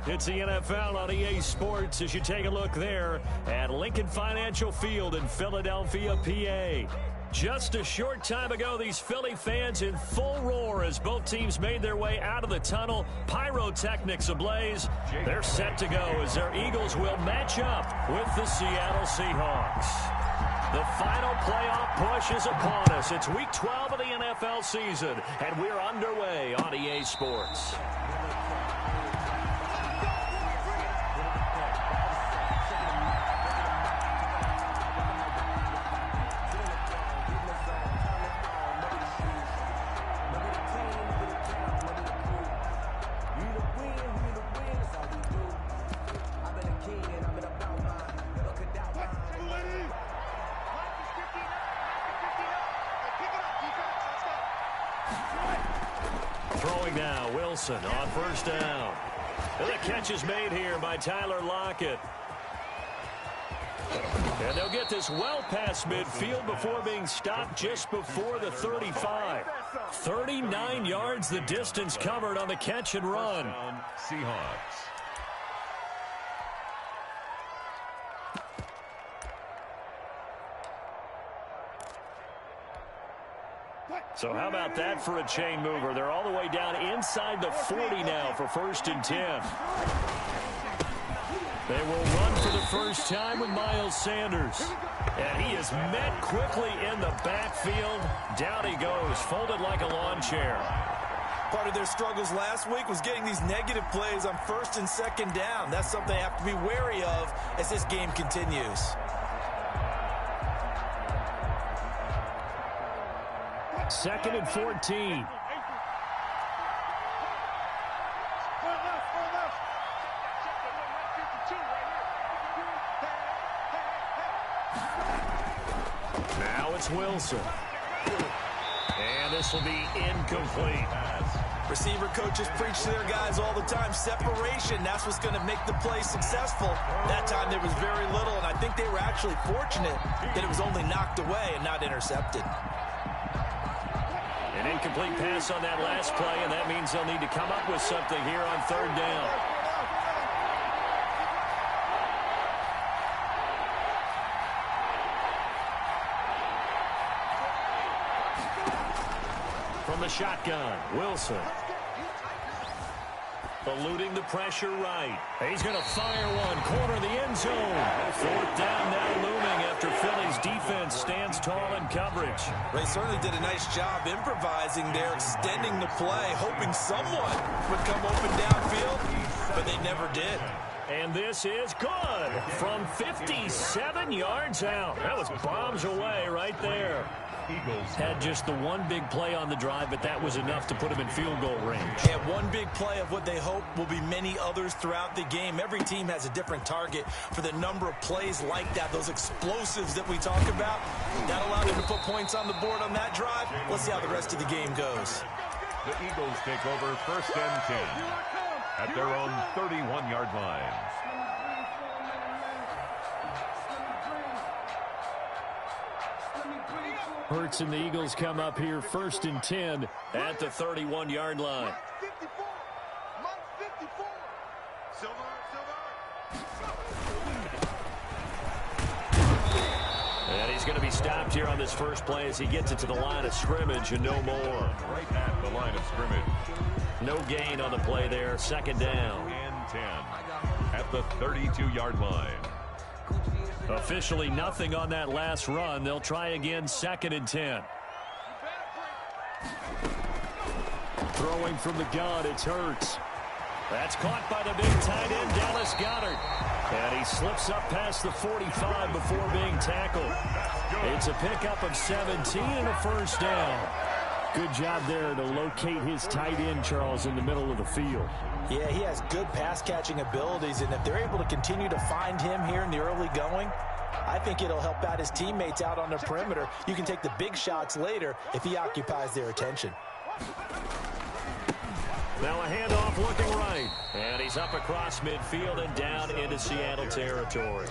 It's the NFL on EA Sports as you take a look there at Lincoln Financial Field in Philadelphia, PA. Just a short time ago, these Philly fans in full roar as both teams made their way out of the tunnel. Pyrotechnics ablaze. They're set to go as their Eagles will match up with the Seattle Seahawks. The final playoff push is upon us. It's Week 12 of the NFL season, and we're underway on EA Sports. Throwing now, Wilson on first down. And the catch is made here by Tyler Lockett. And they'll get this well past midfield before being stopped just before the 35. 39 yards the distance covered on the catch and run. Seahawks. So how about that for a chain mover? They're all the way down inside the 40 now for 1st and 10. They will run for the first time with Miles Sanders. And he is met quickly in the backfield. Down he goes, folded like a lawn chair. Part of their struggles last week was getting these negative plays on 1st and 2nd down. That's something they have to be wary of as this game continues. Second and 14. Now it's Wilson. And this will be incomplete. Receiver coaches preach to their guys all the time. Separation, that's what's going to make the play successful. That time there was very little, and I think they were actually fortunate that it was only knocked away and not intercepted. An incomplete pass on that last play, and that means they'll need to come up with something here on 3rd down. From the shotgun, Wilson. Eluding the pressure right. He's going to fire one. Corner of the end zone. 4th down now looming after Philly's defense stands tall in coverage. They certainly did a nice job improvising there, extending the play, hoping someone would come open downfield, but they never did. And this is good from 57 yards out. That was bombs away right there. Eagles had just the one big play on the drive, but that was enough to put him in field goal range. And one big play of what they hope will be many others throughout the game. Every team has a different target for the number of plays like that, those explosives that we talk about. That allowed them to put points on the board on that drive. Let's see how the rest of the game goes. The Eagles take over 1st and 10 at their own 31-yard line. Hurts and the Eagles come up here 1st and 10 at the 31-yard line. And he's going to be stopped here on this first play as he gets it to the line of scrimmage and no more. Right at the line of scrimmage. No gain on the play there. 2nd down. And 10 at the 32-yard line. Officially nothing on that last run. They'll try again 2nd and 10. Throwing from the gun, it's Hurts. That's caught by the big tight end, Dallas Goedert. And he slips up past the 45 before being tackled. It's a pickup of 17 and a 1st down. Good job there to locate his tight end, Charles, in the middle of the field. Yeah, he has good pass-catching abilities, and if they're able to continue to find him here in the early going, I think it'll help out his teammates out on the perimeter. You can take the big shots later if he occupies their attention. Now a handoff looking right. And he's up across midfield and down into Seattle territory.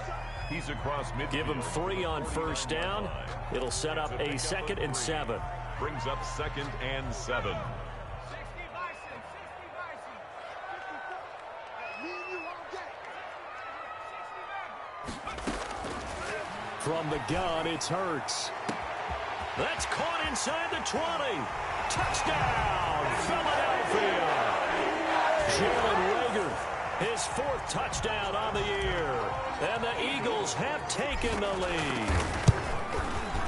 He's across midfield. Give him 3 on 1st down. It'll set up a 2nd and 7. Brings up 2nd and 7. From the gun, it's Hurts. That's caught inside the 20. Touchdown, Philadelphia. Jalen Reagor, his 4th touchdown on the year. And the Eagles have taken the lead.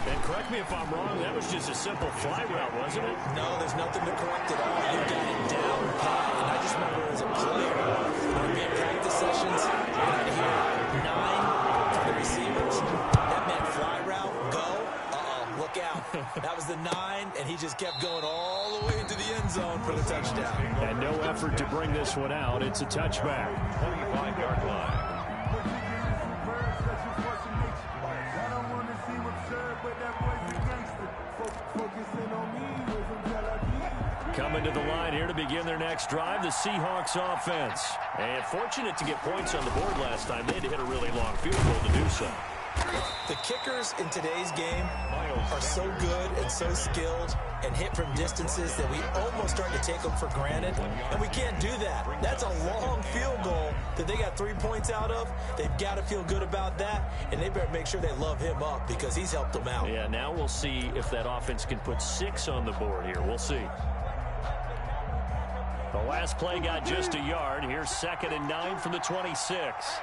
And correct me if I'm wrong, that was just a simple fly route, wasn't it? No, there's nothing to correct at all. You got it down pat. And I just remember as a player, when we had practice sessions, and I'd hear 9 for the receivers. That meant fly route, go. Look out. That was the 9, and he just kept going all the way into the end zone for the touchdown. And no effort to bring this one out. It's a touchback. 25-yard line. Coming to the line here to begin their next drive, the Seahawks offense. And fortunate to get points on the board last time. They had to hit a really long field goal to do so. The kickers in today's game are so good and so skilled and hit from distances that we almost start to take them for granted, and we can't do that. That's a long field goal that they got 3 points out of. They've got to feel good about that, and they better make sure they love him up because he's helped them out. Yeah, now we'll see if that offense can put 6 on the board here. We'll see. The last play got just a yard. Here's 2nd and 9 from the 26.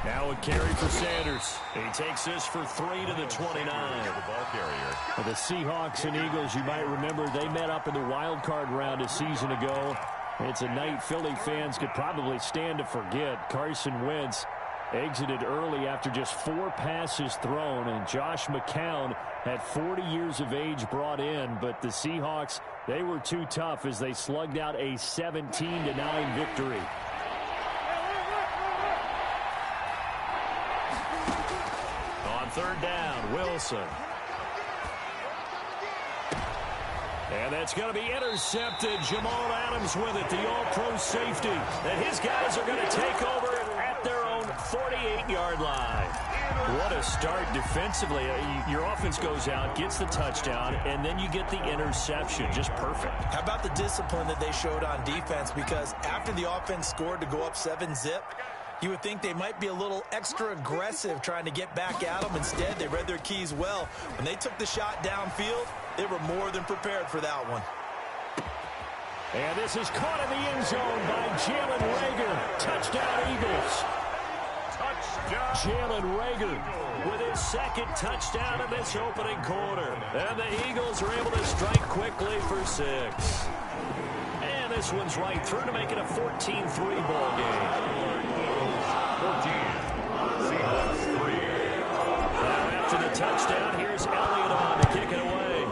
Now a carry for Sanders. He takes this for 3 to the 29. The Seahawks and Eagles, you might remember, they met up in the wild card round a season ago. It's a night Philly fans could probably stand to forget. Carson Wentz exited early after just 4 passes thrown, and Josh McCown at 40 years of age brought in, but the Seahawks, they were too tough as they slugged out a 17-9 victory. On 3rd down, Wilson. And that's going to be intercepted. Jamal Adams with it, the all-pro safety. And his guys are going to take over at their own 48-yard line. What a start defensively. Your offense goes out, gets the touchdown, and then you get the interception. Just perfect. How about the discipline that they showed on defense? Because after the offense scored to go up 7-zip, you would think they might be a little extra aggressive trying to get back at them. Instead, they read their keys well. When they took the shot downfield, they were more than prepared for that one. And this is caught in the end zone by Jalen Reagor. Touchdown, Eagles. Touchdown. Jalen Reagor with his 2nd touchdown of this opening quarter. And the Eagles are able to strike quickly for 6. And this one's right through to make it a 14-3 ball game. 14. Seahawks 3. Now after the touchdown, here's Elliott on to kick it away.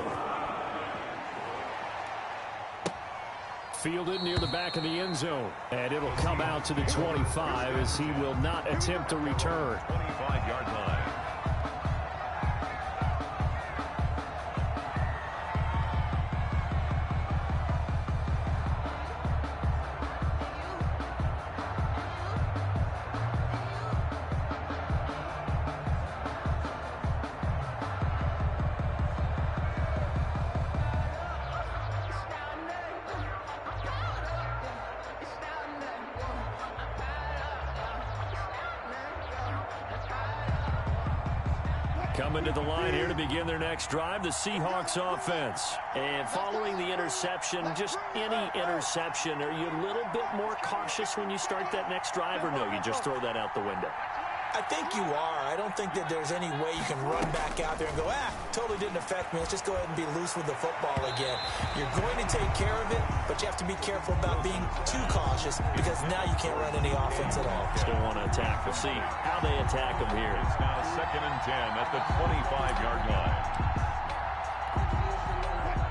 Fielded near the back of the end zone. And it'll come out to the 25 as he will not attempt a return. 25-yard line. Coming to the line here to begin their next drive, the Seahawks offense. And following the interception, just any interception, are you a little bit more cautious when you start that next drive, or no, you just throw that out the window? I think you are. I don't think that there's any way you can run back out there and go, totally didn't affect me. Let's just go ahead and be loose with the football again. You're going to take care of it, but you have to be careful about being too cautious because now you can't run any offense at all. Still want to attack. We'll see how they attack them here. It's now 2nd and 10 at the 25-yard line.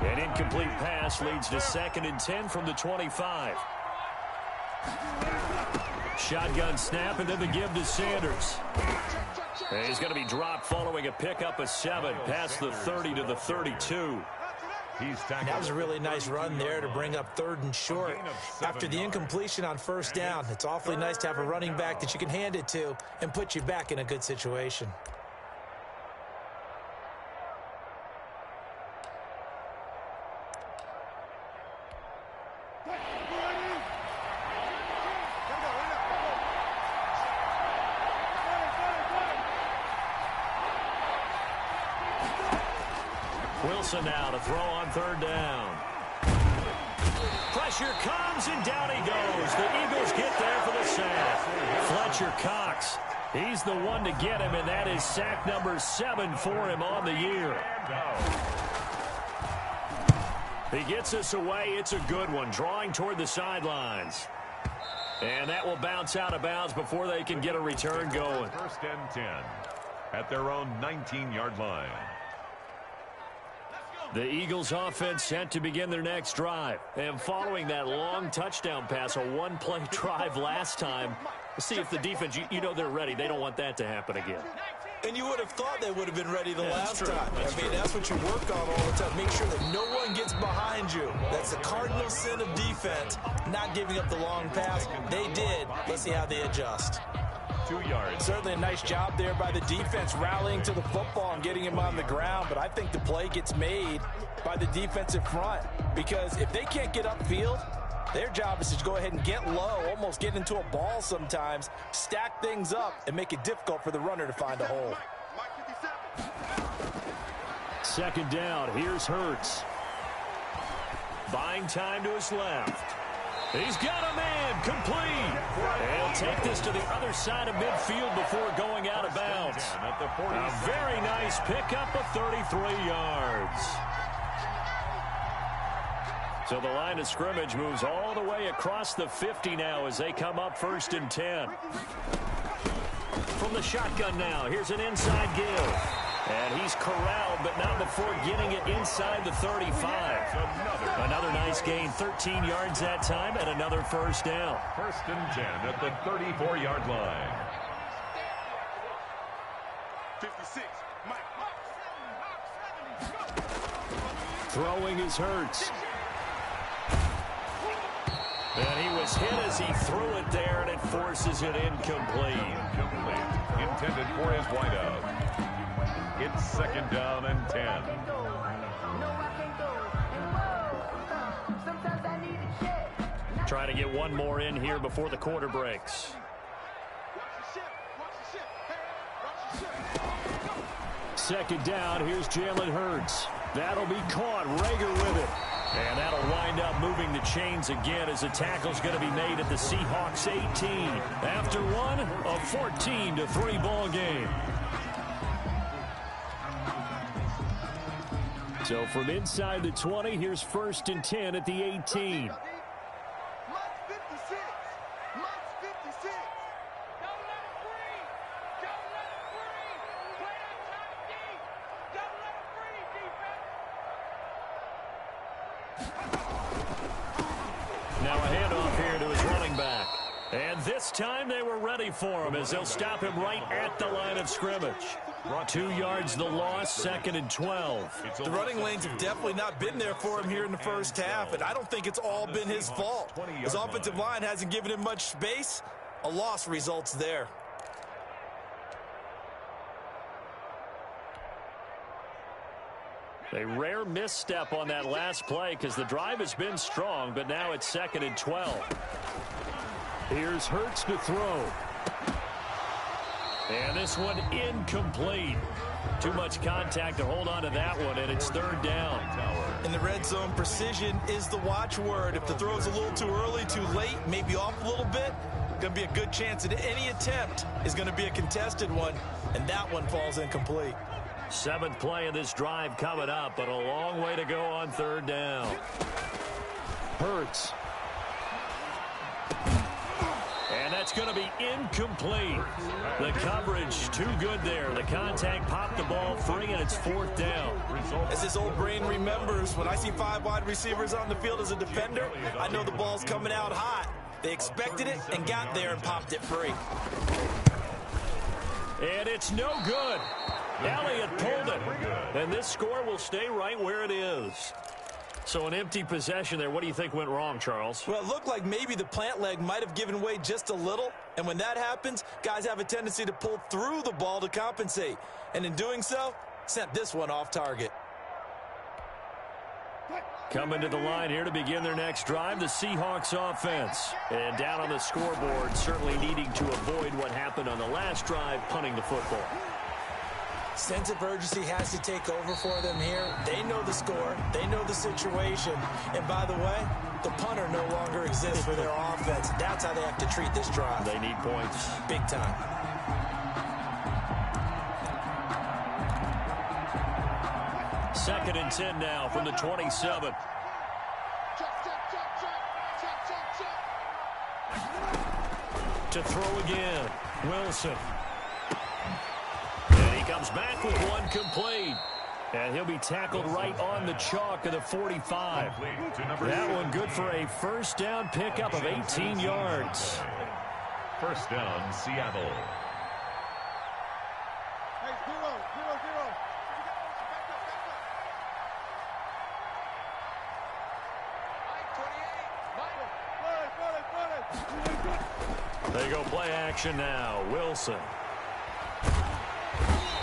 An incomplete pass leads to 2nd and 10 from the 25. Shotgun snap, and then the give to Sanders. And he's going to be dropped following a pickup of 7 past the 30 to the 32. That was a really nice run there to bring up 3rd and short. After the incompletion on 1st down, it's awfully nice to have a running back that you can hand it to and put you back in a good situation. Wilson now to throw on third down. Pressure comes, and down he goes. The Eagles get there for the sack. Fletcher Cox, he's the one to get him, and that is sack number 7 for him on the year. He gets us away. It's a good one, drawing toward the sidelines. And that will bounce out of bounds before they can get a return going. First and 10 at their own 19-yard line. The Eagles offense set to begin their next drive. And following that long touchdown pass, a one-play drive last time, we'll see if the defense, you know they're ready. They don't want that to happen again. And you would have thought they would have been ready the last time. That's what you work on all the time. Make sure that no one gets behind you. That's the cardinal sin of defense, not giving up the long pass. They did. Let's see how they adjust. 2 yards. Certainly a nice job there by the defense rallying to the football and getting him on the ground, but I think the play gets made by the defensive front because if they can't get upfield, their job is to go ahead and get low, almost get into a ball sometimes, stack things up, and make it difficult for the runner to find a hole. Second down, here's Hurts. Buying time to his left. He's got a man, complete. He'll take this to the other side of midfield before going out of bounds. A very nice pickup of 33 yards. So the line of scrimmage moves all the way across the 50 now as they come up first and 10. From the shotgun now, here's an inside give. And he's corralled, but not before getting it inside the 35. Another nice gain, 13 yards that time, and another first down. First and 10 at the 34-yard line. 56, Mike. Throwing is Hurts. And he was hit as he threw it there, and it forces it incomplete. Intended for his wideout. It's second down and 10. Trying to get one more in here before the quarter breaks. Second down, here's Jalen Hurts. That'll be caught. Rager with it. And that'll wind up moving the chains again as the tackle's going to be made at the Seahawks 18. After one, a 14-3 ball game. So from inside the 20, here's first and 10 at the 18. Now a handoff here to his running back. And this time they were ready for him as they'll stop him right at the line of scrimmage. 2 yards the loss, second and 12. The running lanes have definitely not been there for him here in the first half, and I don't think it's all been his fault. His offensive line hasn't given him much space. A loss results there. A rare misstep on that last play because the drive has been strong, but now it's second and 12. Here's Hurts to throw. And this one incomplete. Too much contact to hold on to that one, and it's third down. In the red zone, precision is the watchword. If the throw's a little too early, too late, maybe off a little bit, going to be a good chance that any attempt is going to be a contested one, and that one falls incomplete. 7th play of this drive coming up, but a long way to go on third down. Hurts. And that's going to be incomplete. The coverage too good there. The contact popped the ball free, and it's fourth down. As his old brain remembers, when I see 5 wide receivers on the field as a defender, I know the ball's coming out hot. They expected it and got there and popped it free. And it's no good. Elliott pulled it. And this score will stay right where it is. So an empty possession there. What do you think went wrong, Charles? Well, it looked like maybe the plant leg might have given way just a little. And when that happens, guys have a tendency to pull through the ball to compensate. And in doing so, sent this one off target. Coming to the line here to begin their next drive, the Seahawks offense. And down on the scoreboard, certainly needing to avoid what happened on the last drive, punting the football. Sense of urgency has to take over for them here. They know the score. They know the situation. And by the way, the punter no longer exists for their offense. That's how they have to treat this drive. They need points. Big time. Second and 10 now from the 27. To throw again, Wilson. And he comes back with one complete. And he'll be tackled right on the chalk of the 45. That one good for a first down pickup of 18 yards. First down, Seattle. Hey, 0-0-0. They go play action now. Wilson.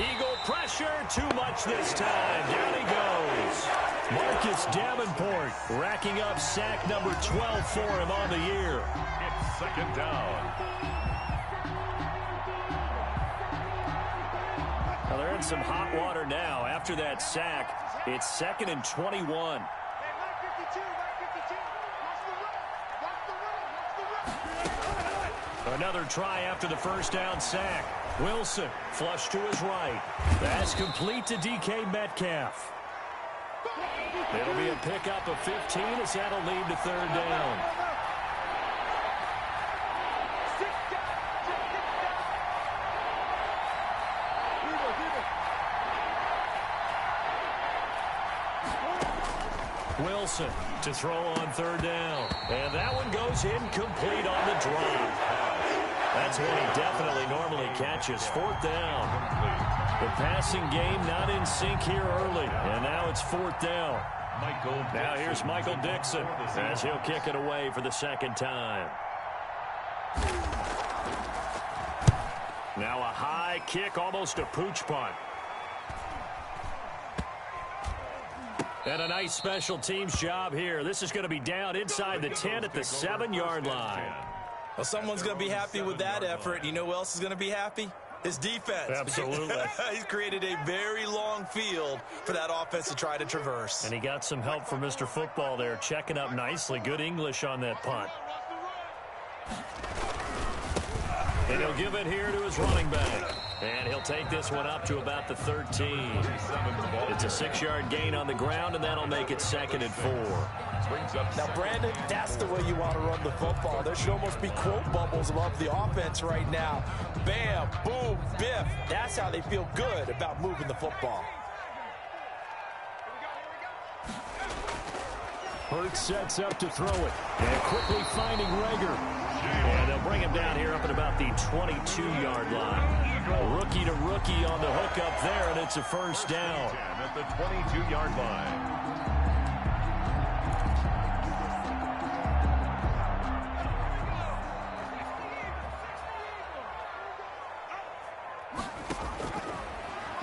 Eagle pressure. Too much this time. Down he goes. Marcus Davenport racking up sack number 12 for him on the year. It's second down. Well, they're in some hot water now. After that sack, it's 2nd and 21. Another try after the first down sack. Wilson flush to his right. That's complete to DK Metcalf. It'll be a pickup of 15 as that'll lead to third down. Wilson to throw on third down. And that one goes incomplete on the drop. That's one he definitely normally catches. Fourth down. The passing game not in sync here early. And now it's fourth down. Now here's Michael Dixon as he'll kick it away for the second time. Now a high kick, almost a pooch punt. And a nice special teams job here. This is going to be down inside the 10 at the 7-yard line. Well, someone's going to be happy with that effort. You know who else is going to be happy? His defense. Absolutely. He's created a very long field for that offense to try to traverse. And he got some help from Mr. Football there, checking up nicely. Good English on that punt. And he'll give it here to his running back. And he'll take this one up to about the 13. It's a 6-yard gain on the ground, and that'll make it 2nd and 4. Now, Brandon, that's the way you want to run the football. There should almost be quote bubbles above the offense right now. Bam, boom, biff. That's how they feel good about moving the football. Hurts sets up to throw it. And quickly finding Rager. And they'll bring him down here up at about the 22-yard line. Rookie to rookie on the hook up there, and it's a first down. At the 22-yard line.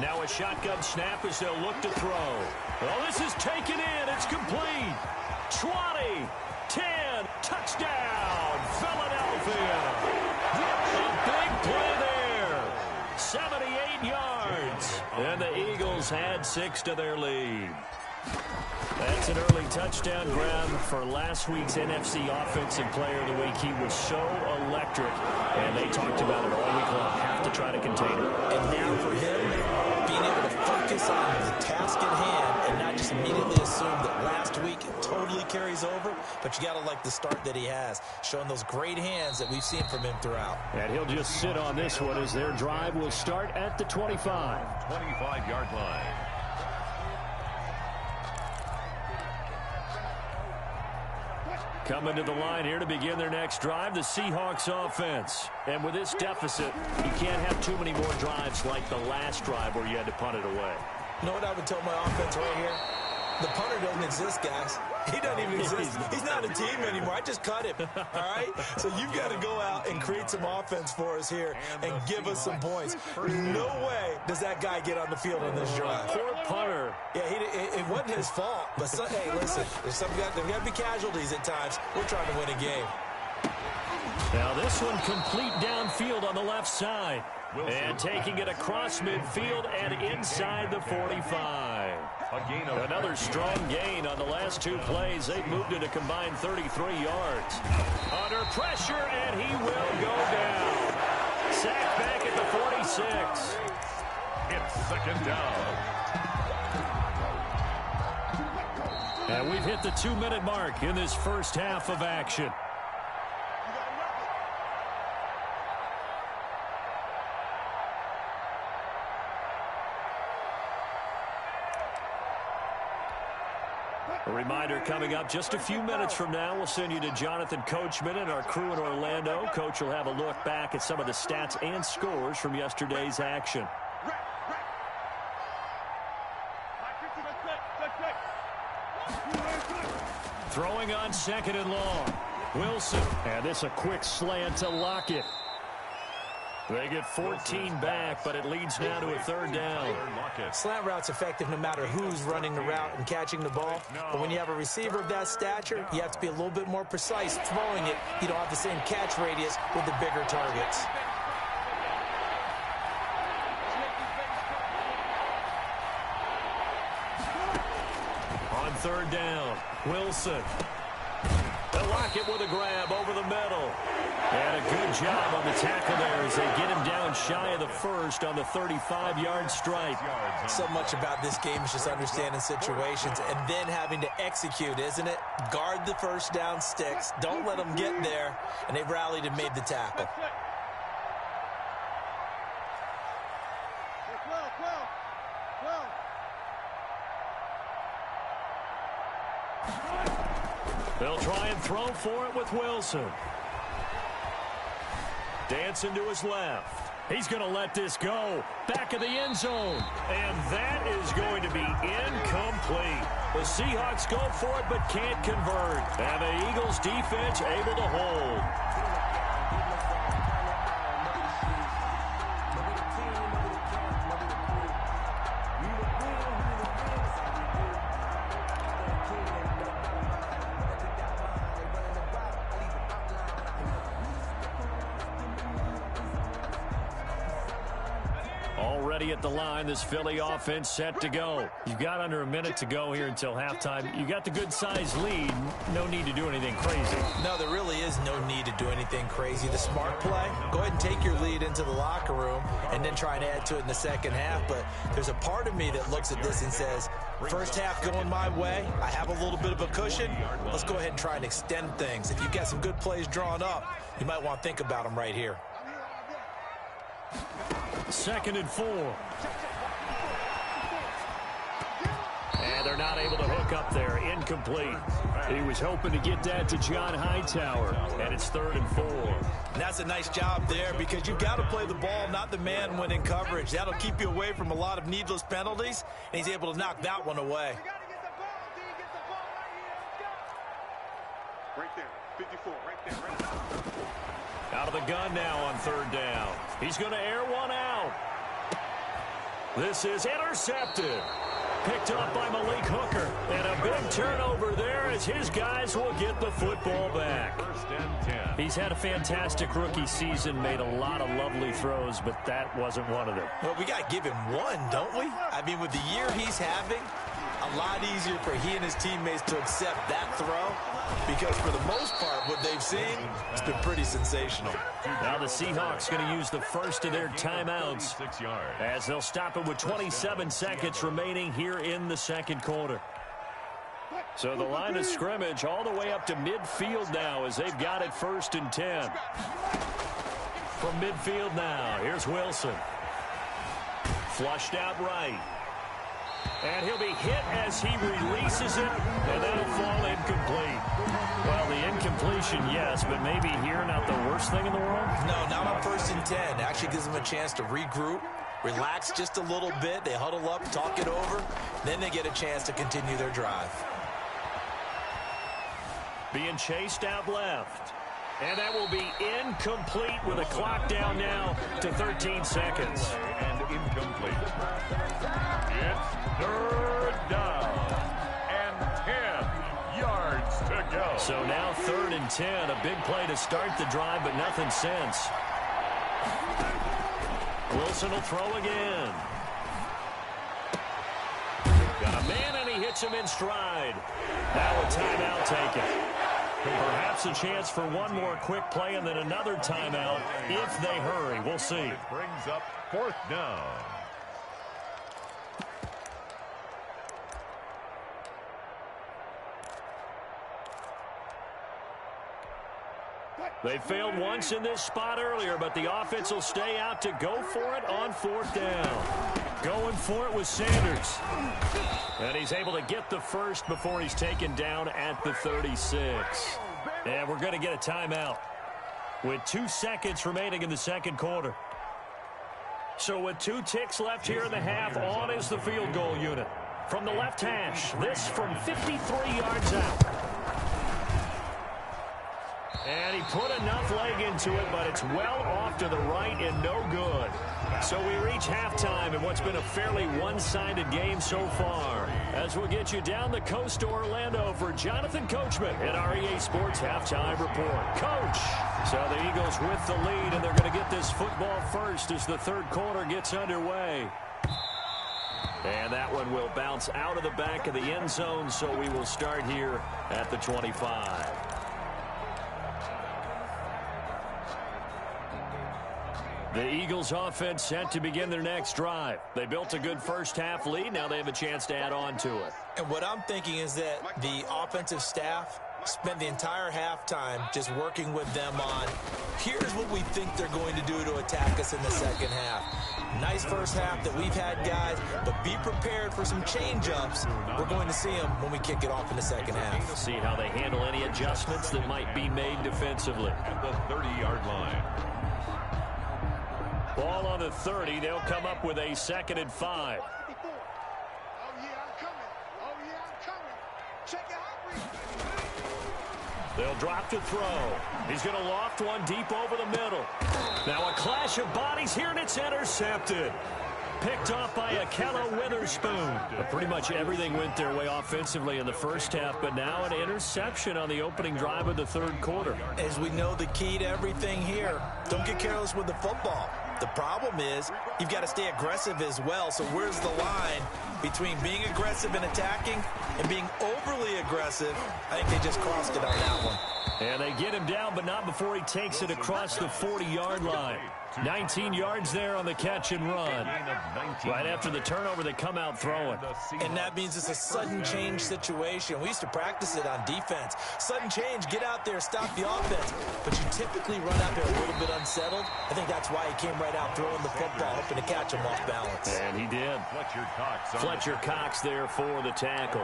Now a shotgun snap as they'll look to throw. Well, this is taken in. It's complete. 20, 10, touchdown, Philadelphia. A big play there. 78 yards. And the Eagles had 6 to their lead. That's an early touchdown grab for last week's NFC Offensive Player of the Week. He was so electric, and they talked about it all week long. Have to try to contain it. And now for him, being able to focus on the task at hand and not just immediately assume that last week it totally carries over, but you got to like the start that he has, showing those great hands that we've seen from him throughout. And he'll just sit on this one as their drive will start at the 25. 25-yard line. Coming to the line here to begin their next drive, the Seahawks offense. And with this deficit, you can't have too many more drives like the last drive where you had to punt it away. You know what I would tell my offense right here? The punter doesn't exist, guys. He doesn't even exist. He's not a team anymore. I just cut him, all right? So you've got to go out and create some offense for us here and give us some points. No way does that guy get on the field on this drive. Poor punter. Yeah, it wasn't his fault. But, hey, listen, there's got to be casualties at times. We're trying to win a game. Now this one complete downfield on the left side. And taking it across midfield and inside the 45. Another strong gain on the last two plays. They've moved it a combined 33 yards. Under pressure, and he will go down. Sacked back at the 46. It's second down. And we've hit the 2-minute mark in this first half of action. A reminder coming up just a few minutes from now, we'll send you to Jonathan Coachman and our crew in Orlando. Coach will have a look back at some of the stats and scores from yesterday's action. Throwing on second and long. Wilson. And this a quick slant to Lockett. They get 14 back, but it leads now to a third down. Slant route's effective no matter who's running the route and catching the ball. But when you have a receiver of that stature, you have to be a little bit more precise throwing it. You don't have the same catch radius with the bigger targets. On third down, Wilson. Lockett with a grab over the middle. And a good job on the tackle there as they get him down shy of the first on the 35-yard strike. So much about this game is just understanding situations and then having to execute, isn't it? Guard the first down sticks. Don't let them get there. And they've rallied and made the tackle. They'll try and throw for it with Wilson. Dancing to his left. He's going to let this go. Back of the end zone. And that is going to be incomplete. The Seahawks go for it but can't convert. And the Eagles defense able to hold. Already at the line, this Philly offense set to go. You've got under a minute to go here until halftime. You got the good-sized lead. No need to do anything crazy. No, there really is no need to do anything crazy. The smart play, go ahead and take your lead into the locker room and then try and add to it in the second half. But there's a part of me that looks at this and says, first half going my way, I have a little bit of a cushion. Let's go ahead and try and extend things. If you've got some good plays drawn up, you might want to think about them right here. 2nd and 4. And they're not able to hook up there. Incomplete. He was hoping to get that to John Hightower. And it's 3rd and 4. And that's a nice job there because you've got to play the ball, not the man when in coverage. That'll keep you away from a lot of needless penalties. And he's able to knock that one away. Right there. 54. Right there. Right there. Out of the gun now on 3rd down. He's going to air one out. This is intercepted. Picked up by Malik Hooker. And a big turnover there as his guys will get the football back. 1st and 10. He's had a fantastic rookie season, made a lot of lovely throws, but that wasn't one of them. Well, we got to give him one, don't we? I mean, with the year he's having, a lot easier for he and his teammates to accept that throw because for the most part, what they've seen, it's been pretty sensational. Now the Seahawks going to use the first of their timeouts as they'll stop it with 27 seconds remaining here in the second quarter. So the line of scrimmage all the way up to midfield now as they've got it 1st and 10. From midfield now, here's Wilson. Flushed out right. And he'll be hit as he releases it, and that'll fall incomplete. Well, the incompletion, yes, but maybe here not the worst thing in the world? No, not on 1st and 10. Actually gives them a chance to regroup, relax just a little bit. They huddle up, talk it over. Then they get a chance to continue their drive. Being chased out left. And that will be incomplete with a clock down now to 13 seconds. And incomplete. It's 3rd down and 10 yards to go. So now 3rd and and 10. A big play to start the drive, but nothing since. Wilson will throw again. Got a man, and he hits him in stride. Now a timeout taken. And perhaps a chance for one more quick play and then another timeout if they hurry. We'll see. It brings up 4th down. They failed once in this spot earlier, but the offense will stay out to go for it on 4th down. Going for it with Sanders. And he's able to get the first before he's taken down at the 36. And we're going to get a timeout with 2 seconds remaining in the second quarter. So with 2 ticks left here in the half, on is the field goal unit. From the left hash, this from 53 yards out. And he put enough leg into it, but it's well off to the right and no good. So we reach halftime in what's been a fairly one-sided game so far. As we'll get you down the coast to Orlando for Jonathan Coachman at our EA Sports Halftime Report. Coach! So the Eagles with the lead, and they're going to get this football first as the third quarter gets underway. And that one will bounce out of the back of the end zone, so we will start here at the 25. The Eagles offense set to begin their next drive. They built a good first half lead. Now they have a chance to add on to it. And what I'm thinking is that the offensive staff spent the entire halftime just working with them on, here's what we think they're going to do to attack us in the second half. Nice first half that we've had, guys, but be prepared for some change-ups. We're going to see them when we kick it off in the second half. See how they handle any adjustments that might be made defensively. At the 30-yard line. Ball on the 30. They'll come up with a 2nd and 5. Oh, yeah, I'm coming. Oh, yeah, I'm coming. Check it out. They'll drop to throw. He's going to loft one deep over the middle. Now a clash of bodies here, and it's intercepted. Picked off by Akella Witherspoon. But pretty much everything went their way offensively in the first half, but now an interception on the opening drive of the third quarter. As we know, the key to everything here, don't get careless with the football. The problem is you've got to stay aggressive as well. So where's the line between being aggressive and attacking and being overly aggressive? I think they just crossed it on that one. And they get him down, but not before he takes it across the 40-yard line. 19 yards there on the catch and run. Right after the turnover, they come out throwing. And that means it's a sudden change situation. We used to practice it on defense. Sudden change, get out there, stop the offense. But you typically run out there a little bit unsettled. I think that's why he came right out throwing the football, hoping to catch him off balance. And he did. Fletcher Cox there for the tackle.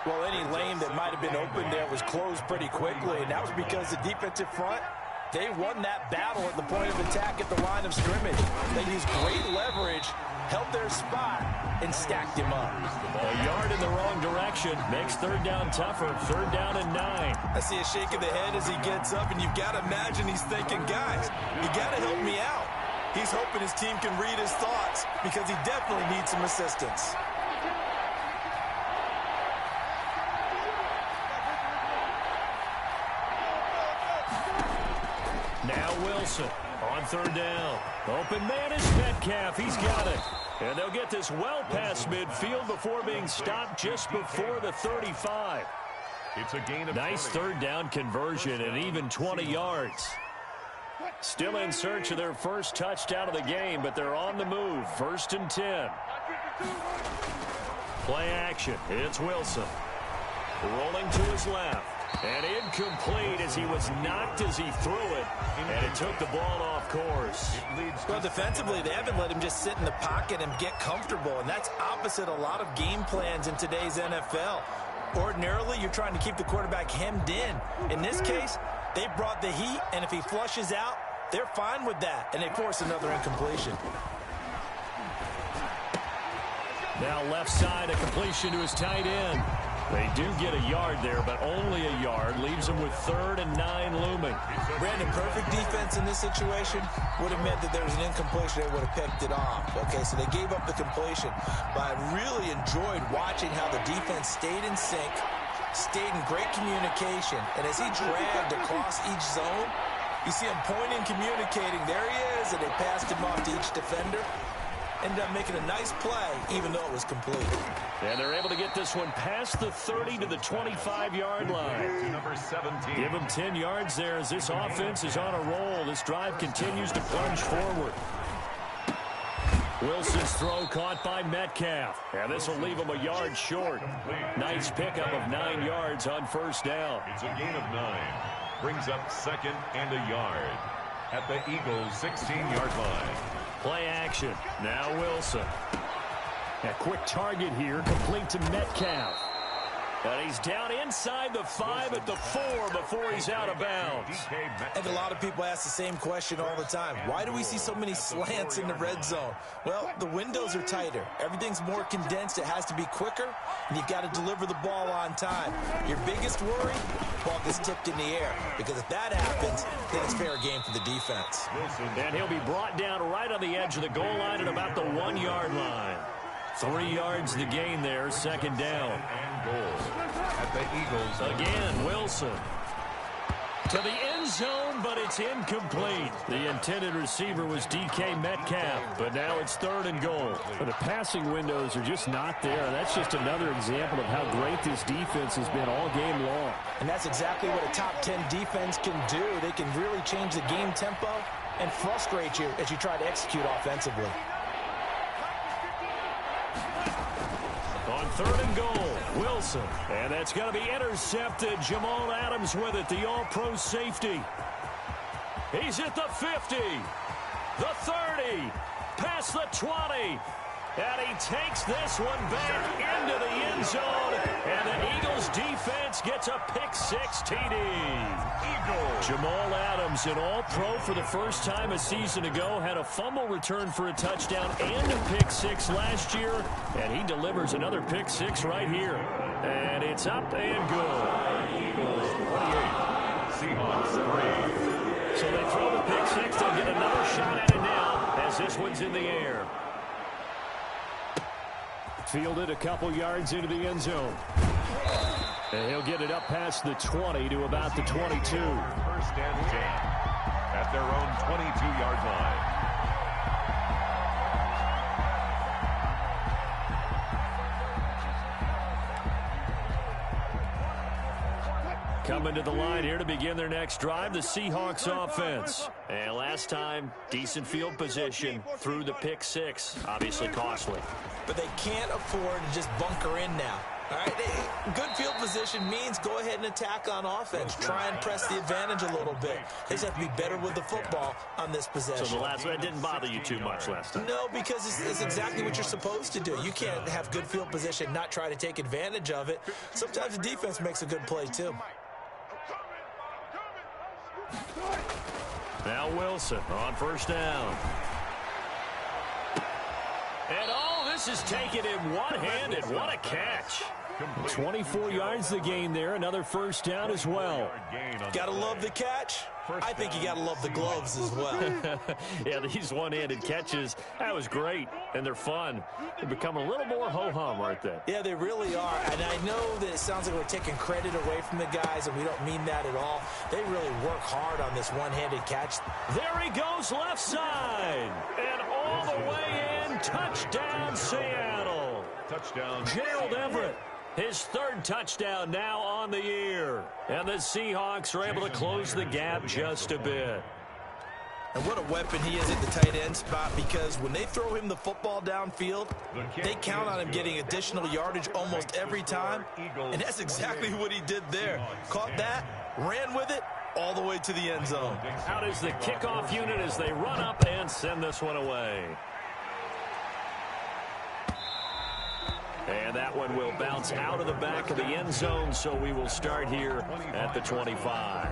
Well, any lane that might have been open there was closed pretty quickly, and that was because the defensive front, they won that battle at the point of attack at the line of scrimmage. They used great leverage, held their spot, and stacked him up. A yard in the wrong direction makes third down tougher. 3rd down and 9. I see a shake of the head as he gets up, and you've got to imagine he's thinking, guys, you got to help me out. He's hoping his team can read his thoughts because he definitely needs some assistance. Now Wilson on 3rd down. Open man is Metcalf. He's got it. And they'll get this well past midfield before being stopped just before the 35. It's a gain of nice 20. 3rd down conversion and even 20 yards. Still in search of their first touchdown of the game, but they're on the move. 1st and 10. Play action. It's Wilson. Rolling to his left. And incomplete as he was knocked as he threw it. And it took the ball off course. Well, defensively, they haven't let him just sit in the pocket and get comfortable. And that's opposite a lot of game plans in today's NFL. Ordinarily, you're trying to keep the quarterback hemmed in. In this case, they brought the heat, and if he flushes out, they're fine with that. And they force another incompletion. Now left side, a completion to his tight end. They do get a yard there, but only a yard. Leaves them with 3rd and 9 looming. Brandon, perfect defense in this situation would have meant that there was an incompletion. They would have picked it off. Okay, so they gave up the completion. But I really enjoyed watching how the defense stayed in sync, stayed in great communication. And as he dragged across each zone, you see him pointing, communicating. There he is, and they passed him off to each defender. Ended up making a nice play, even though it was complete. And they're able to get this one past the 30 to the 25-yard line. To number 17. Give him 10 yards there as this offense is on a roll. This drive continues to plunge forward. Wilson's throw caught by Metcalf. And this will leave him a yard short. Nice pickup of 9 yards on first down. It's a gain of 9. Brings up 2nd and a yard at the Eagles' 16-yard line. Play action. Now Wilson. A quick target here, complete to Metcalf. And he's down inside the 5 at the 4 before he's out of bounds. I think a lot of people ask the same question all the time. Why do we see so many slants in the red zone? Well, the windows are tighter. Everything's more condensed. It has to be quicker, and you've got to deliver the ball on time. Your biggest worry, ball gets tipped in the air, because if that happens, then it's fair game for the defense. And he'll be brought down right on the edge of the goal line at about the 1-yard line. 3 yards the gain there, second down. And goal at the Eagles. Again, Wilson. To the end zone, but it's incomplete. The intended receiver was DK Metcalf, but now it's 3rd and goal. But the passing windows are just not there. That's just another example of how great this defense has been all game long. And that's exactly what a top 10 defense can do. They can really change the game tempo and frustrate you as you try to execute offensively. On 3rd and goal, Wilson. And that's going to be intercepted. Jamal Adams with it, the all-pro safety. He's at the 50, the 30, past the 20. And he takes this one back into the end zone. And the Eagles defense gets a pick-6 TD. Jamal Adams, an all-pro for the first time a season ago, had a fumble return for a touchdown and a pick-6 last year. And he delivers another pick-6 right here. And it's up and good. Eagles 28, Seahawks 3. So they throw the pick-6. They'll get another shot at it now as this one's in the air. Fielded a couple yards into the end zone. And he'll get it up past the 20 to about the 22. 1st and 10 at their own 22-yard line. Coming to the line here to begin their next drive, the Seahawks offense. And last time, decent field position through the pick-6. Obviously costly. But they can't afford to just bunker in now. All right, good field position means go ahead and attack on offense. Try and press the advantage a little bit. They just have to be better with the football on this possession. So the last one didn't bother you too much last time? No, because it's exactly what you're supposed to do. You can't have good field position, not try to take advantage of it. Sometimes the defense makes a good play, too. Now Wilson on first down. And this is taken in one-handed. What a catch. 24 yards the gain there. Another first down as well. Gotta love the catch. I think you gotta love the gloves as well. Yeah, these one-handed catches, that was great, and they're fun. They become a little more ho-hum, aren't they? Yeah, they really are, and I know that it sounds like we're taking credit away from the guys, and we don't mean that at all. They really work hard on this one-handed catch. There he goes left side, and all the way in, touchdown Seattle. Touchdown. Gerald Everett. His 3rd touchdown now on the year. And the Seahawks are able to close the gap just a bit. And what a weapon he is at the tight end spot, because when they throw him the football downfield, they count on him getting additional yardage almost every time. And that's exactly what he did there. Caught that, ran with it, all the way to the end zone. Out is the kickoff unit as they run up and send this one away. And that one will bounce out of the back of the end zone, so we will start here at the 25.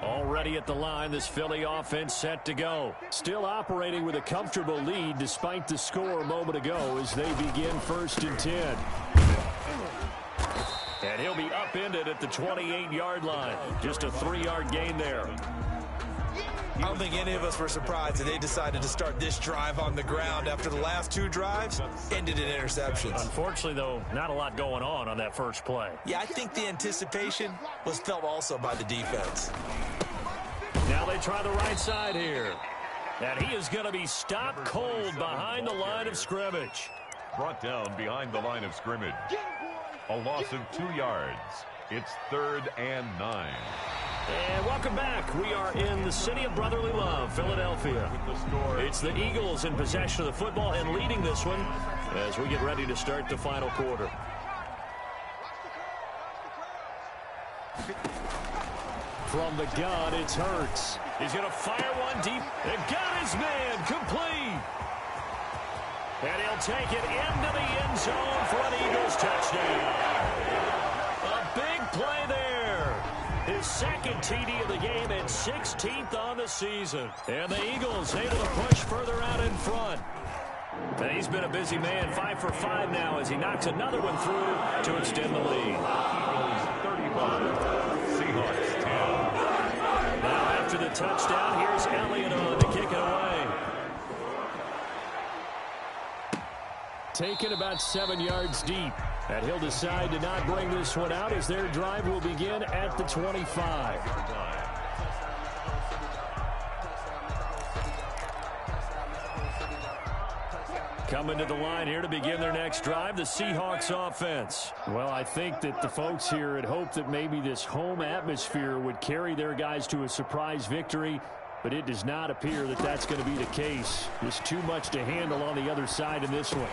Already at the line, this Philly offense set to go. Still operating with a comfortable lead despite the score a moment ago as they begin 1st and 10. And he'll be upended at the 28-yard line. Just a 3-yard gain there. I don't think any of us were surprised that they decided to start this drive on the ground after the last 2 drives ended in interceptions. Unfortunately, though, not a lot going on that first play. Yeah, I think the anticipation was felt also by the defense. Now they try the right side here. And he is going to be stopped cold behind the line of scrimmage. Brought down behind the line of scrimmage. A loss of 2 yards. It's 3rd and 9. And welcome back. We are in the city of brotherly love, Philadelphia. With the score. It's the Eagles in possession of the football and leading this one as we get ready to start the final quarter. From the gun, it's Hurts. He's going to fire one deep and got his man complete. And he'll take it into the end zone for an Eagles touchdown. A big play there. His second TD of the game and 16th on the season. And the Eagles able to push further out in front. And he's been a busy man, 5 for 5 now as he knocks another one through to extend the lead. Eagles 35. Seahawks 10. Now after the touchdown, here's Elliott on to kick it away. Taken about 7 yards deep. And he'll decide to not bring this one out as their drive will begin at the 25. Coming to the line here to begin their next drive, the Seahawks offense. Well, I think that the folks here had hoped that maybe this home atmosphere would carry their guys to a surprise victory, but it does not appear that that's going to be the case. There's too much to handle on the other side in this one.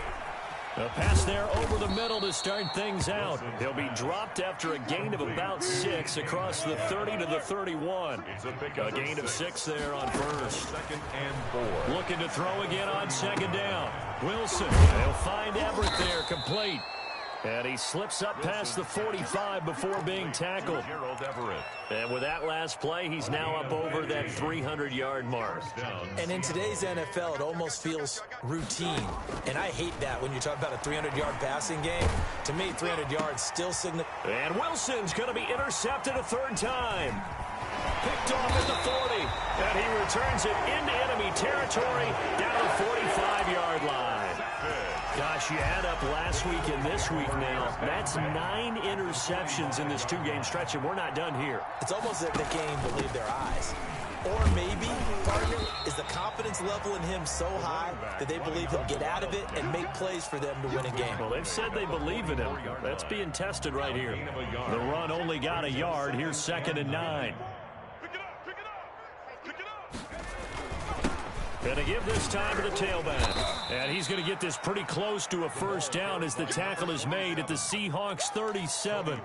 A pass there over the middle to start things out. He'll be dropped after a gain of about 6 across the 30 to the 31. A gain of 6 there on first. 2nd and 4. Looking to throw again on 2nd down. Wilson, they'll find Everett there, complete. And he slips up past the 45 before being tackled. And with that last play, he's now up over that 300-yard mark. And in today's NFL, it almost feels routine. And I hate that when you talk about a 300-yard passing game. To me, 300 yards still significant. And Wilson's going to be intercepted a 3rd time. Picked off at the 40. And he returns it into enemy territory down the 45-yard line. Gosh, you add up last week and this week now. That's 9 interceptions in this 2-game stretch, and we're not done here. It's almost like they can't even believe their eyes. Or maybe, partner, is the confidence level in him so high that they believe he'll get out of it and make plays for them to win a game. Well, they've said they believe in him. That's being tested right here. The run only got a yard. Here's 2nd and 9. Going to give this time to the tailback. And he's going to get this pretty close to a 1st down as the tackle is made at the Seahawks 37.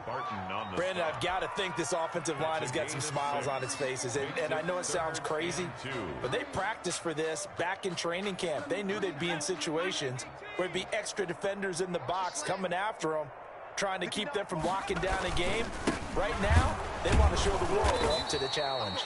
Brandon, I've got to think this offensive line has got some smiles on its faces. And I know it sounds crazy, but they practiced for this back in training camp. They knew they'd be in situations where there'd be extra defenders in the box coming after them, trying to keep them from locking down a game. Right now, they want to show the world they're up to the challenge.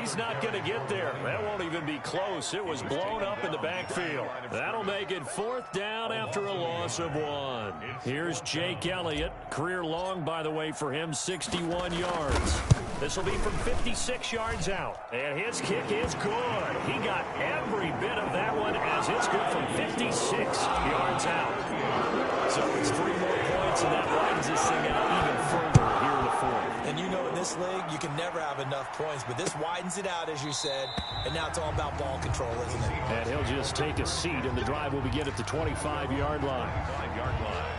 He's not going to get there. That won't even be close. It was blown up in the backfield. That'll make it 4th down after a loss of 1. Here's Jake Elliott. Career long, by the way, for him, 61 yards. This will be from 56 yards out. And his kick is good. He got every bit of that one as it's good from 56 yards out. So it's 3 more points, and that widens this thing out even further here in the 4th. And you know, in this league, you can never have enough points, but this widens it out, as you said, and now it's all about ball control, isn't it? And he'll just take a seat, and the drive will begin at the 25-yard line. 5-yard line.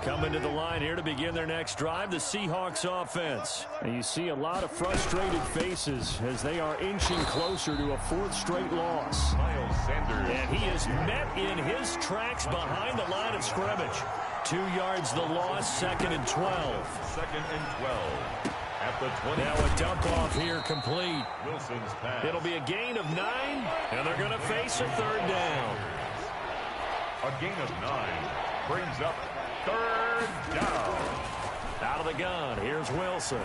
Coming to the line here to begin their next drive, the Seahawks offense. And you see a lot of frustrated faces as they are inching closer to a 4th straight loss. Miles Sanders. And he is met in his tracks behind the line of scrimmage. 2 yards the loss, 2nd and 12. 2nd and 12. At the 20. Now a dump off here complete. Wilson's pass. It'll be a gain of 9, and they're going to face a 3rd down. A gain of 9 brings up 3rd down. Out of the gun, here's Wilson.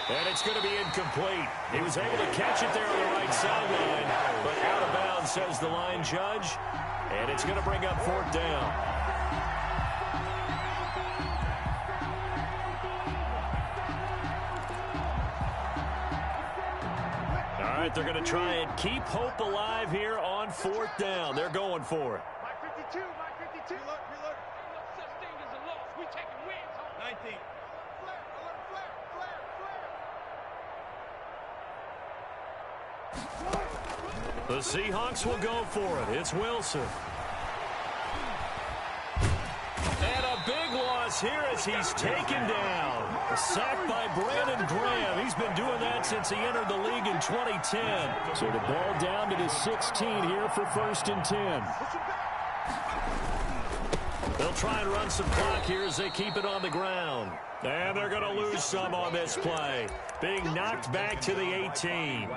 And it's going to be incomplete. He was able to catch it there on the right sideline, but out of bounds, says the line judge. And it's going to bring up 4th down. right, they're going to try and keep hope alive here on 4th down. They're going for it. My 52, my 52. Reload. Ain't no such thing as a loss. We taking wins home. 19. Flare, alert, flare. The Seahawks will go for it. It's Wilson. And a big loss here as he's taken down. A sack by Brandon Graham. He's been doing that since he entered the league in 2010. So the ball down to the 16 here for 1st and 10. They'll try and run some clock here as they keep it on the ground. And they're going to lose some on this play. Being knocked back to the 18.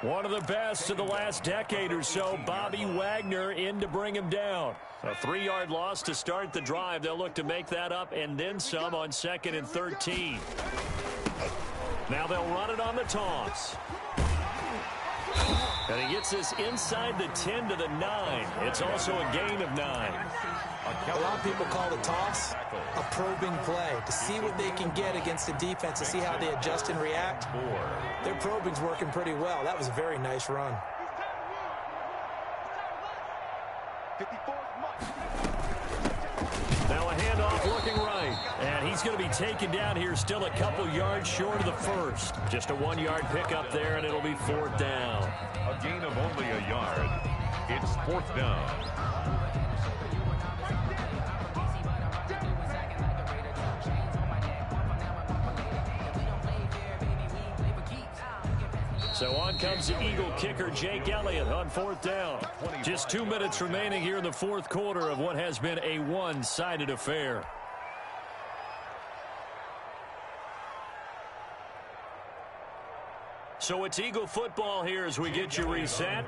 One of the best of the last decade or so, Bobby Wagner in to bring him down. A 3-yard loss to start the drive. They'll look to make that up and then some on 2nd and 13. Now they'll run it on the toss. And he gets this inside the 10 to the 9. It's also a gain of 9. A lot of people call the toss a probing play to see what they can get against the defense, to see how they adjust and react. Their probing's working pretty well. That was a very nice run. 54 is Now a handoff looking right. And he's going to be taken down here still a couple yards short of the first. Just a 1-yard pickup there, and it'll be 4th down. A gain of only a yard. It's 4th down. So on comes the Eagle kicker, Jake Elliott, on 4th down. Just 2 minutes remaining here in the 4th quarter of what has been a one-sided affair. So it's Eagle football here as we get you reset.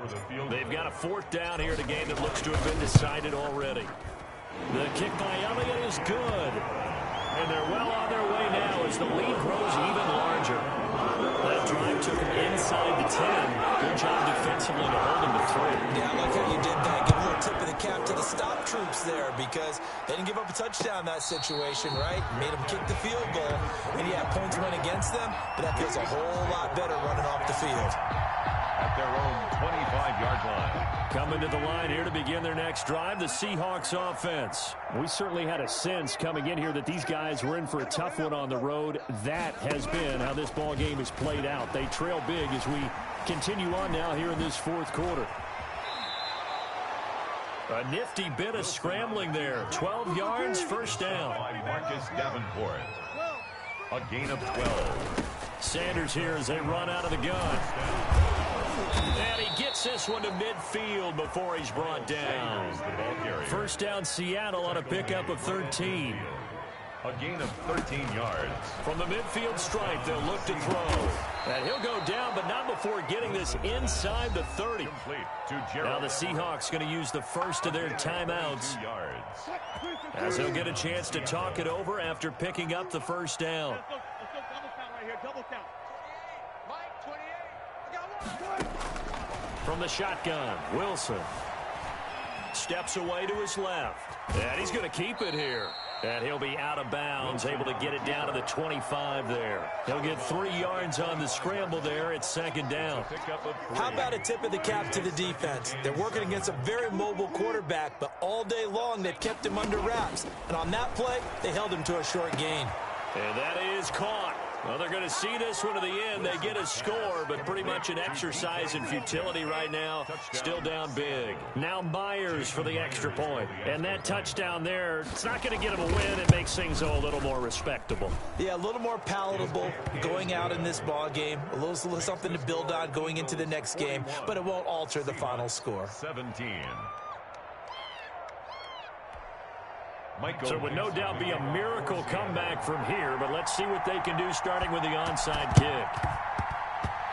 They've got a 4th down here in a game that looks to have been decided already. The kick by Elliott is good. And they're well on their way now as the lead grows even larger. That drive took him inside the 10. Good job defensively to hold him to 3. Yeah, I like how you did that. Give a little tip of the cap to the stop troops there, because they didn't give up a touchdown in that situation, right? Made them kick the field goal, and yeah, points went against them, but that feels a whole lot better running off the field. At their own 25-yard line. Coming to the line here to begin their next drive, the Seahawks offense. We certainly had a sense coming in here that these guys were in for a tough one on the road. That has been how this ball game has played out. They trail big as we continue on now here in this 4th quarter. A nifty bit of scrambling there. 12 yards, 1st down. By Marcus Davenport. A gain of 12. Sanders here as they run out of the gun. And he gets this one to midfield before he's brought down. 1st down Seattle on a pickup of 13. A gain of 13 yards. From the midfield stripe, they'll look to throw. And he'll go down, but not before getting this inside the 30. Now the Seahawks going to use the first of their timeouts, as they'll get a chance to talk it over after picking up the 1st down. Let's go double count right here, double count. Mike, 28. I got 1. From the shotgun, Wilson steps away to his left. And he's going to keep it here. And he'll be out of bounds, able to get it down to the 25 there. He'll get 3 yards on the scramble there. It's 2nd down. How about a tip of the cap to the defense? They're working against a very mobile quarterback, but all day long they've kept him under wraps. And on that play, they held him to a short gain. And that is caught. Well, they're going to see this one to the end. They get a score, but pretty much an exercise in futility right now. Still down big. Now Myers for the extra point. And that touchdown there, it's not going to get them a win. It makes things a little more respectable. Yeah, a little more palatable going out in this ball game. A little something to build on going into the next game, but it won't alter the final score. 17. So it would no doubt be a miracle comeback from here, but let's see what they can do starting with the onside kick.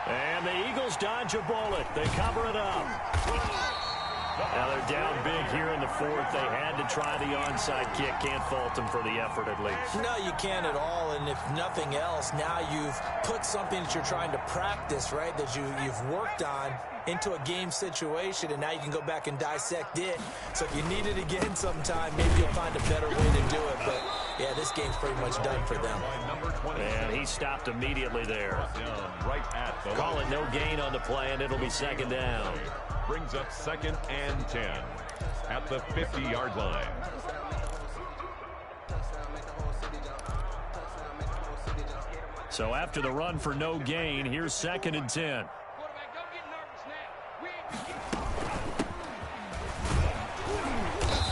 And the Eagles dodge a bullet. They cover it up. Now they're down big here in the 4th. They had to try the onside kick. Can't fault them for the effort at least. No, you can't at all, and if nothing else, now you've put something that you're trying to practice, right, that you've worked on into a game situation, and now you can go back and dissect it. So if you need it again sometime, maybe you'll find a better way to do it. But yeah, this game's pretty much done for them. And he stopped immediately there. Right at the Call it no gain on the play, and it'll be second down. Brings up 2nd and 10 at the 50-yard line. So after the run for no gain, here's 2nd and 10. Quarterback, don't get nervous now. We ain't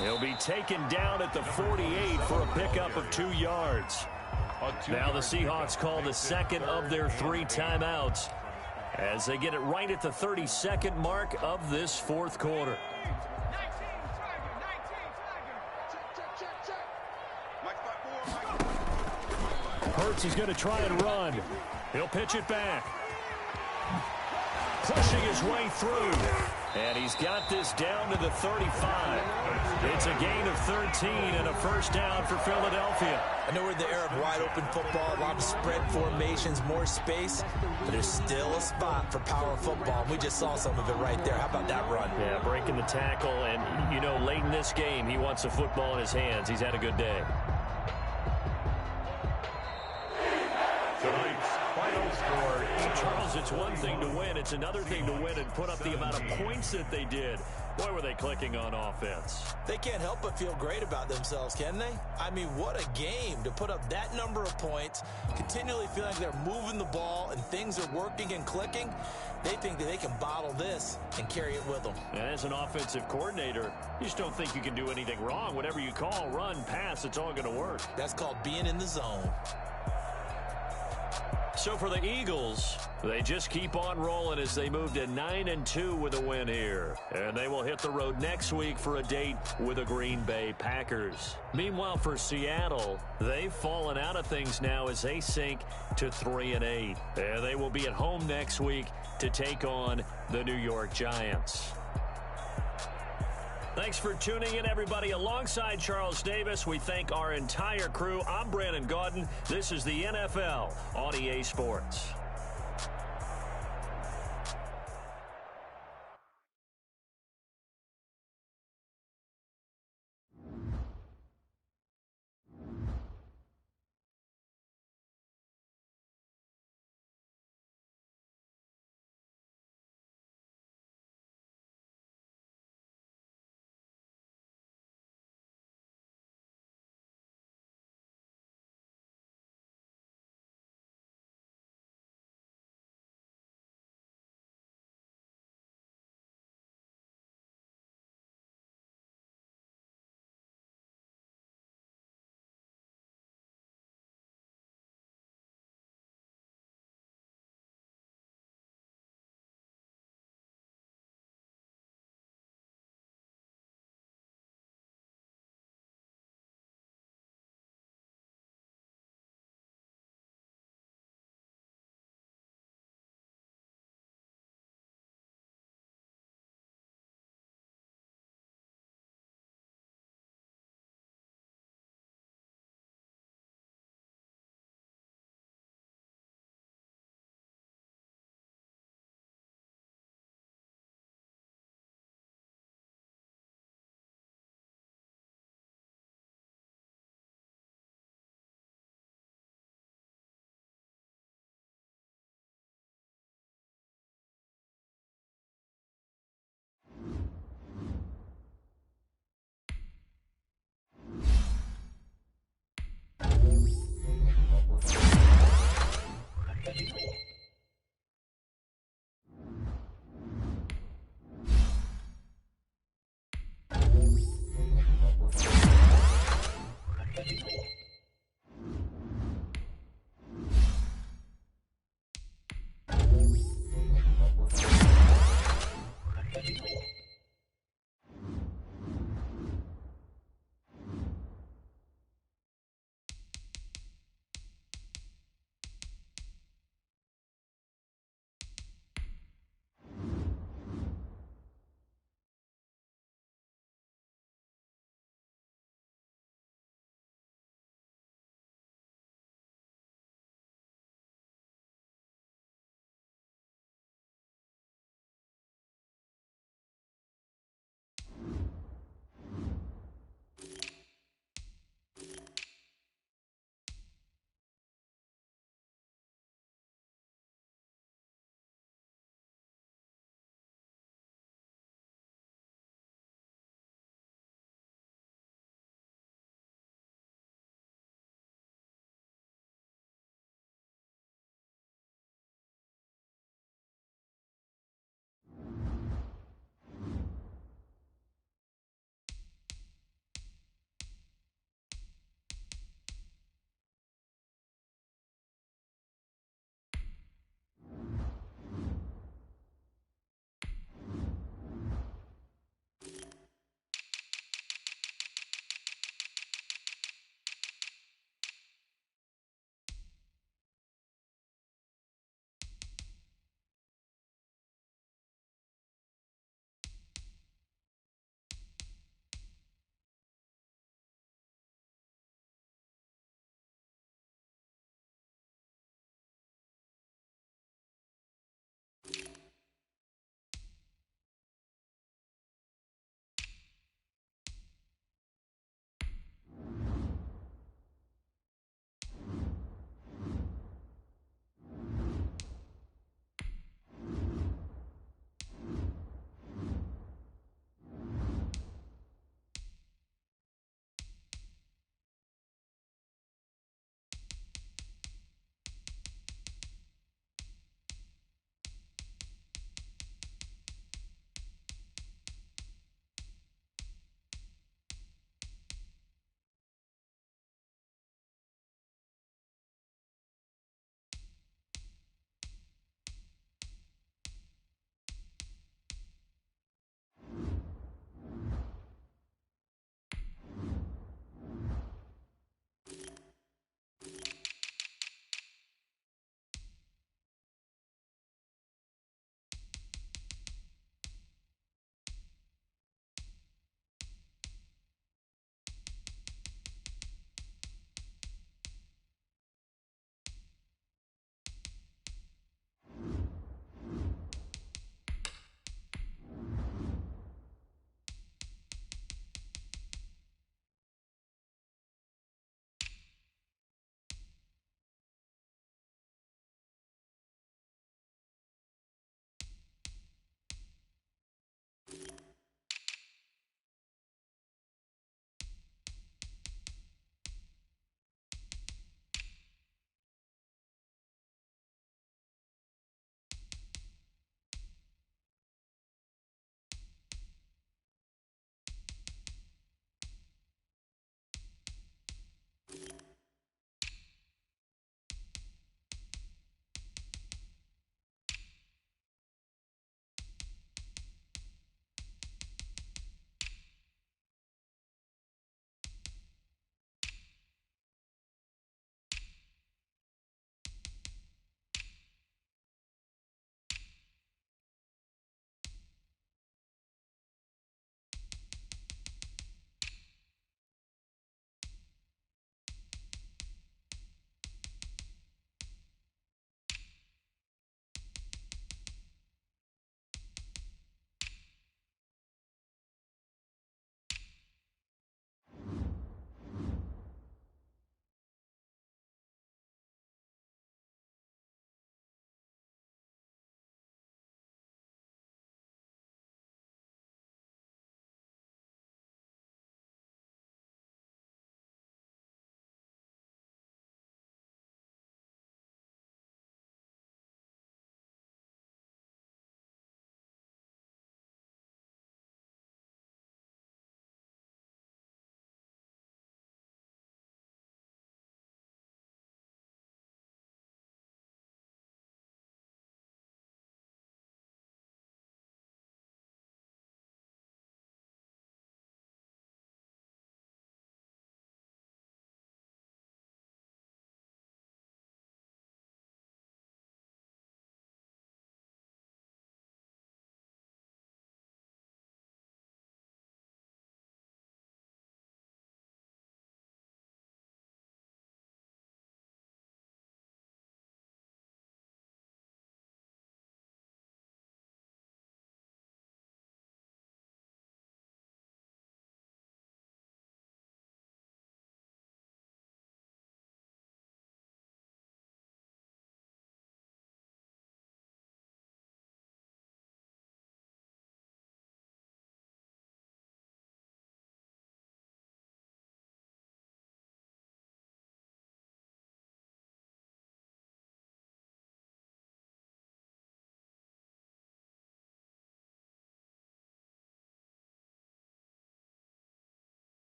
He'll be taken down at the 48 for a pickup of 2 yards. Now the Seahawks call the second of their 3 timeouts as they get it right at the 32nd mark of this 4th quarter. 19, Hurts is going to try and run. He'll pitch it back. Pushing his way through. And he's got this down to the 35. It's a gain of 13 and a first down for Philadelphia. I know we're in the era of wide-open football, a lot of spread formations, more space, but there's still a spot for power football. We just saw some of it right there. How about that run? Yeah, breaking the tackle, and, you know, late in this game, he wants the football in his hands. He's had a good day. Tonight's final score. Charles, it's one thing to win. It's another thing to win and put up the amount of points that they did. Boy, were they clicking on offense. They can't help but feel great about themselves, can they? I mean, what a game to put up that number of points, continually feeling like they're moving the ball and things are working and clicking. They think that they can bottle this and carry it with them. And as an offensive coordinator, you just don't think you can do anything wrong. Whatever you call, run, pass, it's all going to work. That's called being in the zone. So for the Eagles, they just keep on rolling as they move to 9-2 with a win here. And they will hit the road next week for a date with the Green Bay Packers. Meanwhile, for Seattle, they've fallen out of things now as they sink to 3-8. And they will be at home next week to take on the New York Giants. Thanks for tuning in, everybody. Alongside Charles Davis, we thank our entire crew. I'm Brandon Gaudin. This is the NFL on EA Sports.